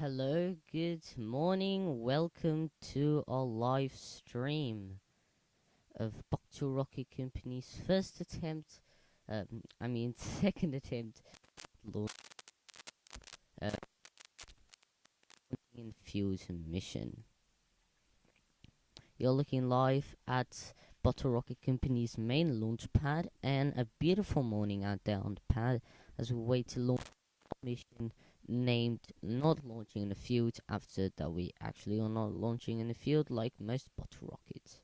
Hello, good morning. Welcome to our live stream of Bokto Rocket Company's first attempt, second attempt, launch uh, in Fuse mission. You're looking live at Bottle Rocket Company's main launch pad, and a beautiful morning out there on the pad as we wait to launch mission named Not Launching in the Field, after that we actually are not launching in the field like most bottle rockets.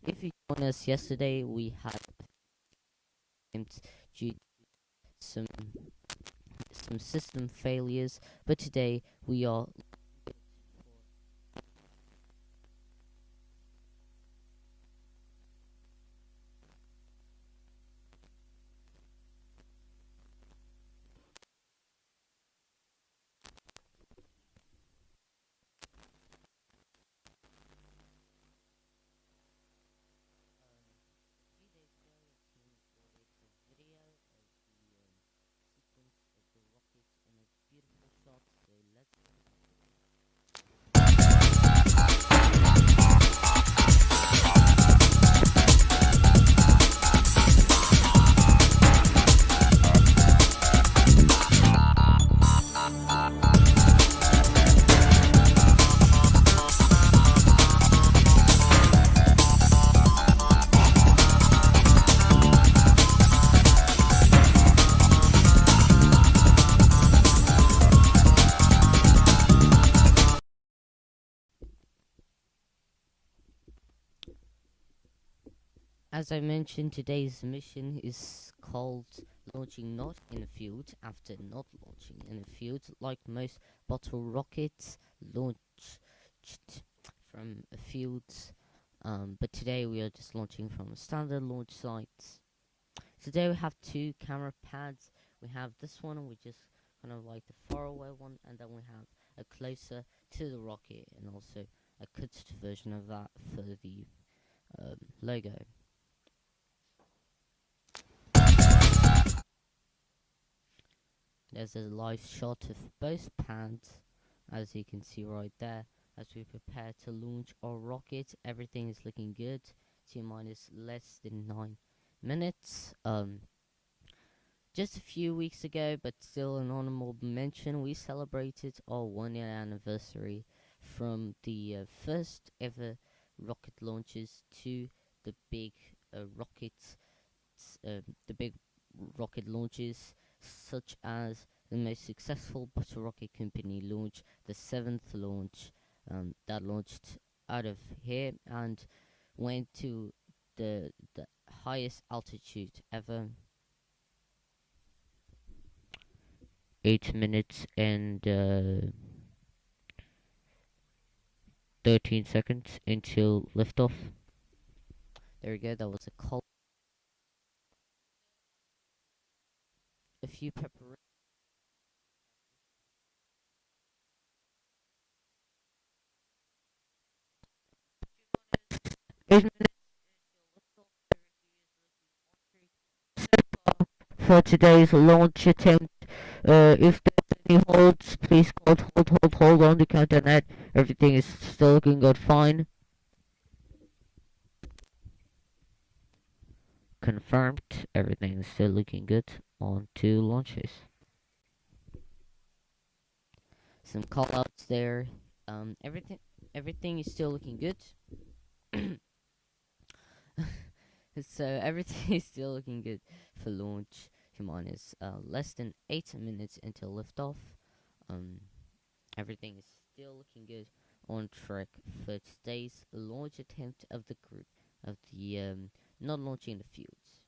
If you joined us yesterday, we had attempts due to some system failures, but today we are As I mentioned, today's mission is called Launching Not in a Field, after not launching in a field like most bottle rockets launched from a field. But today we are just launching from a standard launch site. Today we have two camera pads. We have this one, which is kind of like the far away one, and then we have a closer to the rocket, and also a cut version of that for the logo. There's a live shot of both pads, as you can see right there, as we prepare to launch our rocket. Everything is looking good. T minus less than 9 minutes. Just a few weeks ago, but still an honorable mention, we celebrated our 1 year anniversary from the first ever rocket launches to the big rockets, the big rocket launches, such as the most successful bottle rocket company launch, the seventh launch, that launched out of here and went to the highest altitude ever, 8 minutes and 13 seconds until liftoff. There we go. That was a call. A few preparations. For today's launch attempt. If there's any holds, please hold on to counter net. Everything is still looking good, fine. Confirmed, everything is still looking good. On to launches. Some callouts there. Everything is still looking good. So everything is still looking good for launch. Come on, it's less than 8 minutes until liftoff. Um, Everything is still looking good, on track for today's launch attempt of the group of the not launching the fields.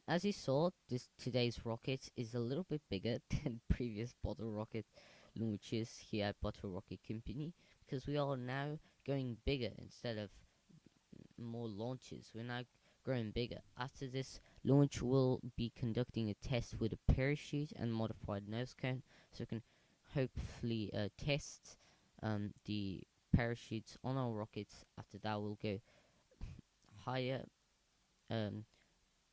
As you saw, this today's rocket is a little bit bigger than previous bottle rocket launches here at Bottle Rocket Company, because we are now going bigger instead of more launches. We're now growing bigger. After this launch, we'll be conducting a test with a parachute and modified nose cone, so we can hopefully test the parachutes on our rockets. After that, we'll go higher,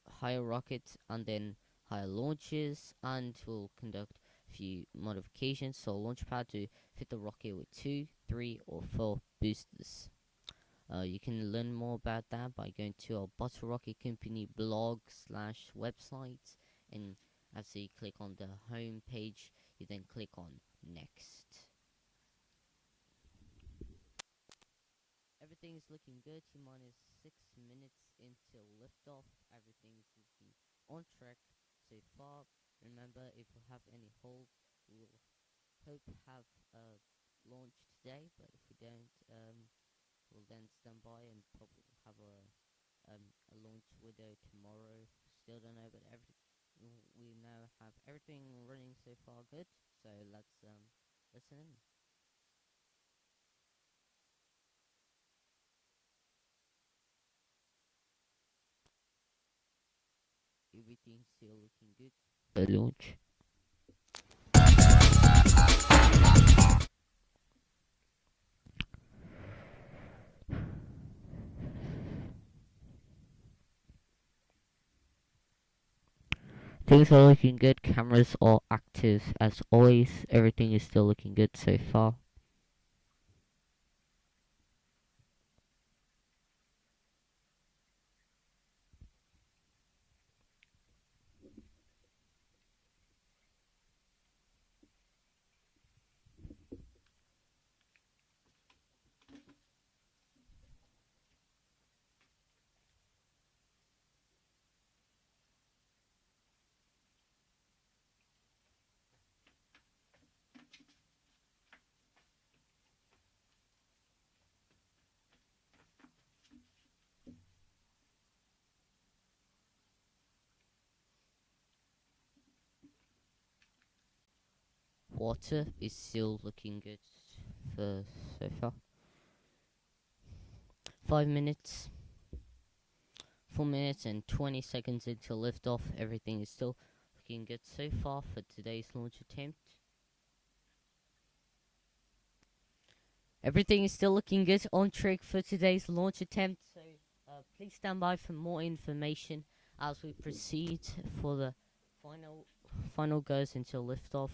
higher rockets, and then higher launches, and we'll conduct few modifications. So Launchpad to fit the rocket with 2, 3, or 4 boosters. You can learn more about that by going to our Bottle Rocket Company blog/website, and after you click on the home page, you then click on next. Everything is looking good. T-minus 6 minutes until liftoff. Everything is looking on track so far. Remember, if we have any hold, we'll hope have a launch today, but if we don't, we'll then stand by and probably have a launch window tomorrow. Still don't know, but we now have everything running so far good. So let's listen in. Everything's still looking good. The launch. Things are looking good. Cameras are active as always. Everything is still looking good so far. Water is still looking good for so far. 5 minutes. 4 minutes and 20 seconds until liftoff. Everything is still looking good so far for today's launch attempt. Everything is still looking good on track for today's launch attempt. So please stand by for more information as we proceed for the final goes until liftoff.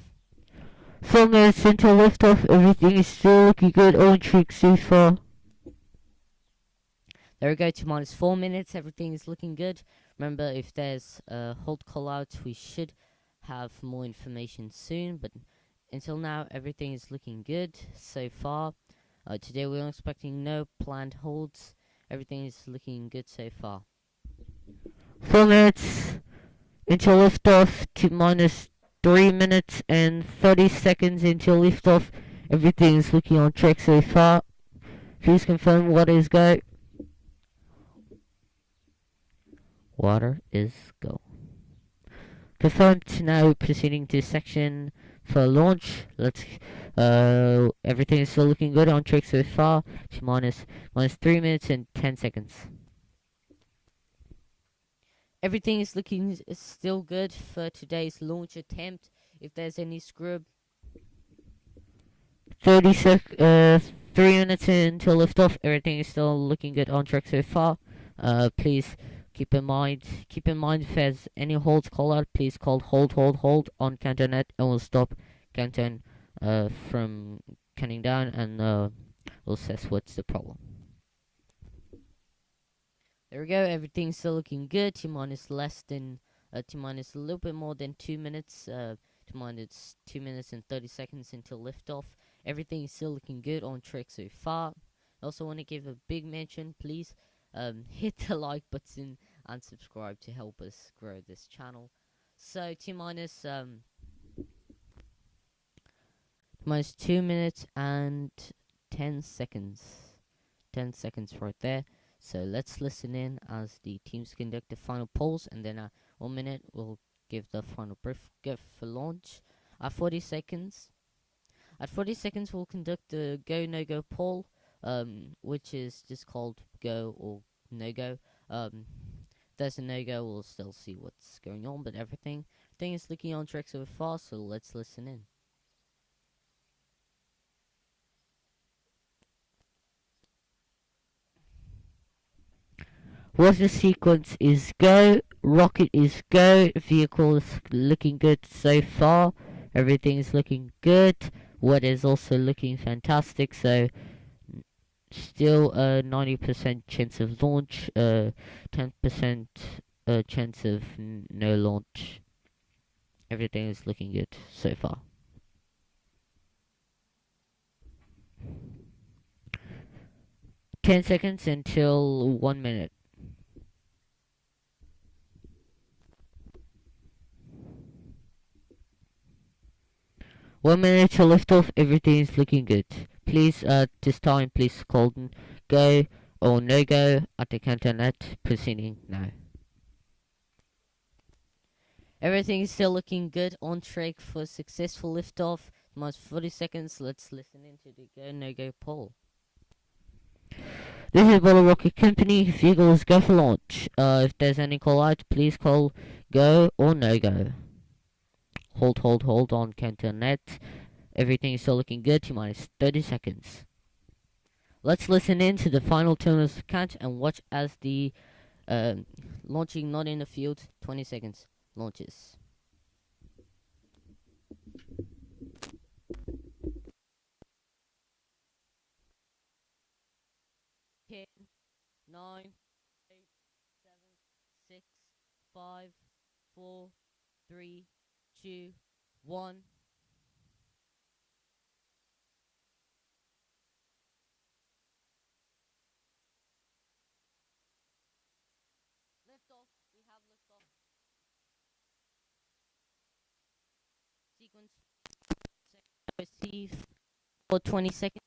4 minutes until liftoff. Everything is still looking good on track so far. There we go, T-minus 4 minutes. Everything is looking good. Remember, if there's a hold call out, we should have more information soon. But until now, everything is looking good so far. Today we're expecting no planned holds. Everything is looking good so far. 4 minutes until liftoff. T-minus 3 minutes and 30 seconds until liftoff. Everything is looking on track so far. Please confirm what is go. Water is go. Confirmed. Now proceeding to section for launch. Everything is still looking good on track so far. Minus 3 minutes and 10 seconds. Everything is looking still good for today's launch attempt. If there's any scrub, 3 minutes until liftoff. Everything is still looking good on track so far. Please keep in mind if there's any holds call out, please call hold on CountdownNet, and we'll stop Countdown from counting down, and we'll assess what's the problem. There we go. Everything's still looking good. T-minus T-minus a little bit more than 2 minutes. T-minus 2 minutes and 30 seconds until liftoff. Everything is still looking good on track so far. I also want to give a big mention, please. Hit the like button and subscribe to help us grow this channel. So T-minus minus 2 minutes and 10 seconds. 10 seconds right there. So let's listen in as the teams conduct the final polls, and then 1 minute we'll give the final brief for launch. At 40 seconds we'll conduct the go no go poll, which is just called go or no go. If there's a no go, we'll still see what's going on, but everything is looking on track so far, so let's listen in. Water sequence is go, rocket is go, vehicle is looking good so far, Everything is looking good. Weather is also looking fantastic. So still a 90% chance of launch. 10% chance of no launch. Everything is looking good so far. 10 seconds until 1 minute. 1 minute to lift off. Everything is looking good. Please, this time, please, Colton, go or no go at the cantonet. Proceeding now. Everything is still looking good. On track for successful liftoff. Minus 40 seconds. Let's listen into the go no go poll. This is Bottle Rocket Company. Vehicles go for launch. If there's any call out, please call go or no go. Hold on, cantonet. Everything is still looking good. T minus 30 seconds. Let's listen in to the final terminals count and watch as the launching not in the field. 20 seconds launches. 10, 9, 8, 7, 6, 5, 4, 3, 2, 1. Liftoff. We have liftoff. Sequence receive for 20 seconds.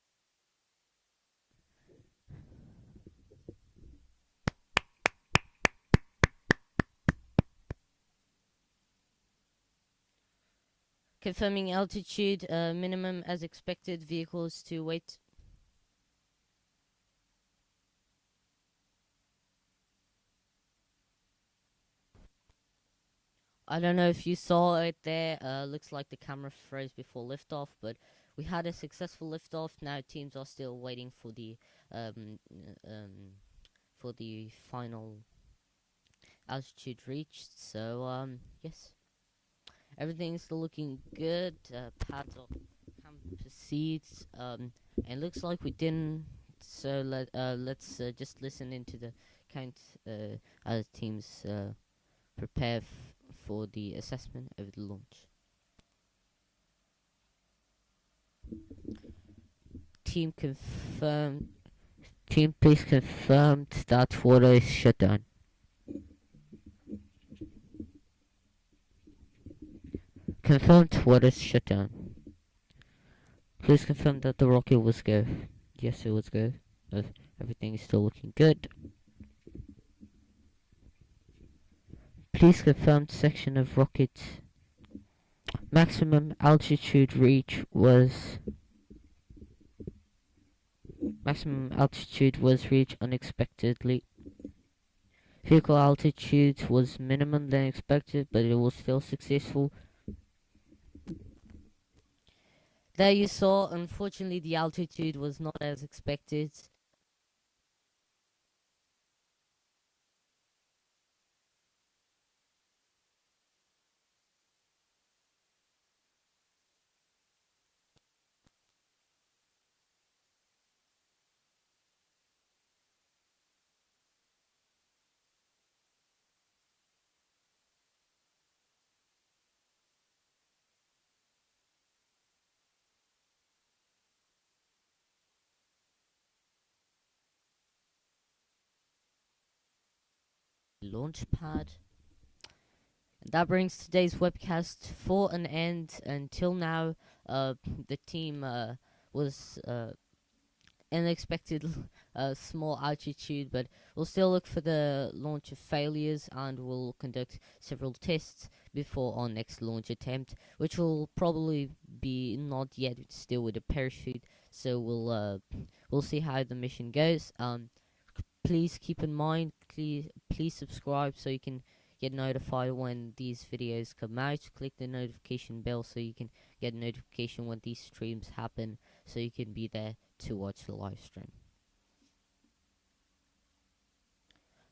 Confirming altitude, minimum as expected. Vehicles to wait. I don't know if you saw it there. Looks like the camera froze before liftoff, but we had a successful liftoff. Now teams are still waiting for the um, final altitude reached. So yes, everything's still looking good. Pads are can proceed. And looks like we didn't. So let's just listen into the count as teams prepare for the assessment of the launch. Team confirmed. Team, please confirm that water is shut down. Confirmed water is shut down. Please confirm that the rocket was go. Yes, it was go. Everything is still looking good. Please confirm section of rocket. Maximum altitude reach was. Maximum altitude was reached unexpectedly. Vehicle altitude was minimum than expected, but it was still successful. There you saw, unfortunately, the altitude was not as expected. Launchpad. That brings today's webcast for an end. Until now, the team was unexpected small altitude, but we'll still look for the launch of failures, and we'll conduct several tests before our next launch attempt, which will probably be not yet still with a parachute. So we'll see how the mission goes. Please keep in mind, please subscribe so you can get notified when these videos come out. Click the notification bell so you can get notification when these streams happen, so you can be there to watch the live stream.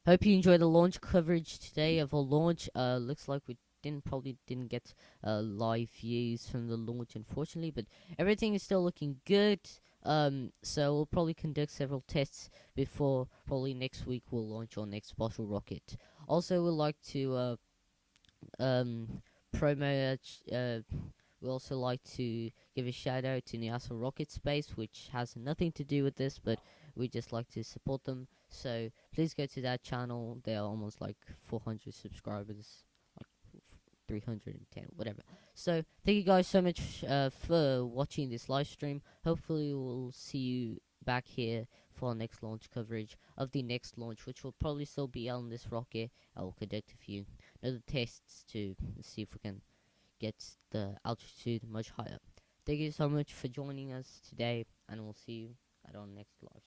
Hope you enjoyed the launch coverage today of our launch. Looks like we didn't probably didn't get live views from the launch, unfortunately, but everything is still looking good. So we'll probably conduct several tests before probably next week we'll launch our next bottle rocket. Also, we'd like to um promote. We also like to give a shout out to NASA Rocket Space, which has nothing to do with this, but we just like to support them. So please go to that channel. They are almost like 400 subscribers, like 310, whatever. So thank you guys so much for watching this live stream. Hopefully we'll see you back here for our next launch coverage of the next launch, which will probably still be on this rocket. I will conduct a few other tests to see if we can get the altitude much higher. Thank you so much for joining us today, and we'll see you at our next live.